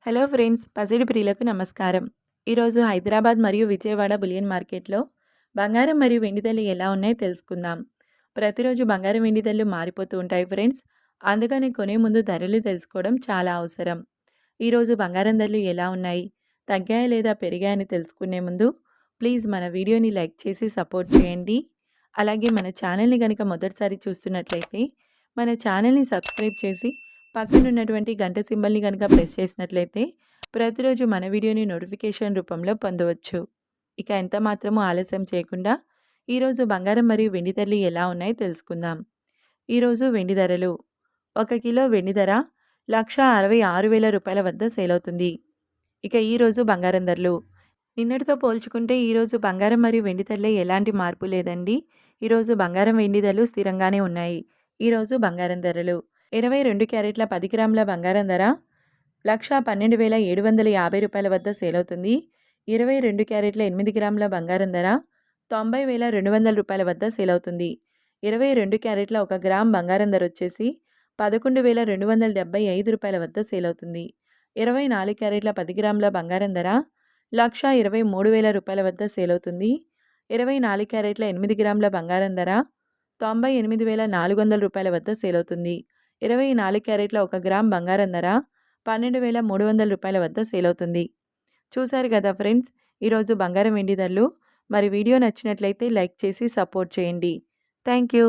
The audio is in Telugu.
హలో ఫ్రెండ్స్, పసిడి ప్రియులకు నమస్కారం. ఈరోజు హైదరాబాద్ మరియు విజయవాడ బులియన్ మార్కెట్లో బంగారం మరియు వెండి ధరలు ఎలా ఉన్నాయో తెలుసుకుందాం. ప్రతిరోజు బంగారం వెండి ధరలు మారిపోతూ ఉంటాయి ఫ్రెండ్స్. అందుకని కొనే ముందు ధరలు తెలుసుకోవడం చాలా అవసరం. ఈరోజు బంగారం ధరలు ఎలా ఉన్నాయి, తగ్గాయా లేదా పెరిగాయని తెలుసుకునే ముందు ప్లీజ్ మన వీడియోని లైక్ చేసి సపోర్ట్ చేయండి. అలాగే మన ఛానల్ని కనుక మొదటిసారి చూస్తున్నట్లయితే మన ఛానల్ని సబ్స్క్రైబ్ చేసి పక్కనున్నటువంటి గంట సింబల్ని కనుక ప్రెస్ చేసినట్లయితే ప్రతిరోజు మన వీడియోని నోటిఫికేషన్ రూపంలో పొందవచ్చు. ఇక ఎంత మాత్రమూ ఆలస్యం చేయకుండా ఈరోజు బంగారం మరియు వెండి ధరలు ఎలా ఉన్నాయో తెలుసుకుందాం. ఈరోజు వెండి ధరలు: 1 కిలో వెండి ధర 1,66,000 రూపాయల వద్ద సేల్ అవుతుంది. ఇక ఈరోజు బంగారం ధరలు నిన్నటితో పోల్చుకుంటే ఈరోజు బంగారం మరియు వెండి ధరలో ఎలాంటి మార్పు లేదండి. ఈరోజు బంగారం వెండి ధరలు స్థిరంగానే ఉన్నాయి. ఈరోజు బంగారం ధరలు: 22 క్యారెట్ల 10 గ్రాముల బంగారం ధర 1,12,750 రూపాయల వద్ద సేల్ అవుతుంది. 22 క్యారెట్ల 8 గ్రాముల బంగారం ధర 90,200 రూపాయల వద్ద సేల్ అవుతుంది. 22 క్యారెట్ల 1 గ్రామ్ బంగారం ధర వచ్చేసి 11,275 రూపాయల వద్ద సేల్ అవుతుంది. 24 క్యారెట్ల 10 గ్రాముల బంగారం ధర 1,23,000 రూపాయల వద్ద సేల్ అవుతుంది. 24 క్యారెట్ల 8 గ్రాముల బంగారం ధర 98,400 రూపాయల వద్ద సేల్ అవుతుంది. 24 క్యారెట్ల 1 గ్రామ్ బంగారం ధర 12,300 రూపాయల వద్ద సేల్ అవుతుంది. చూశారు కదా ఫ్రెండ్స్, ఈరోజు బంగారం వెండి ధరలు. మరి వీడియో నచ్చినట్లయితే లైక్ చేసి సపోర్ట్ చేయండి. Thank you.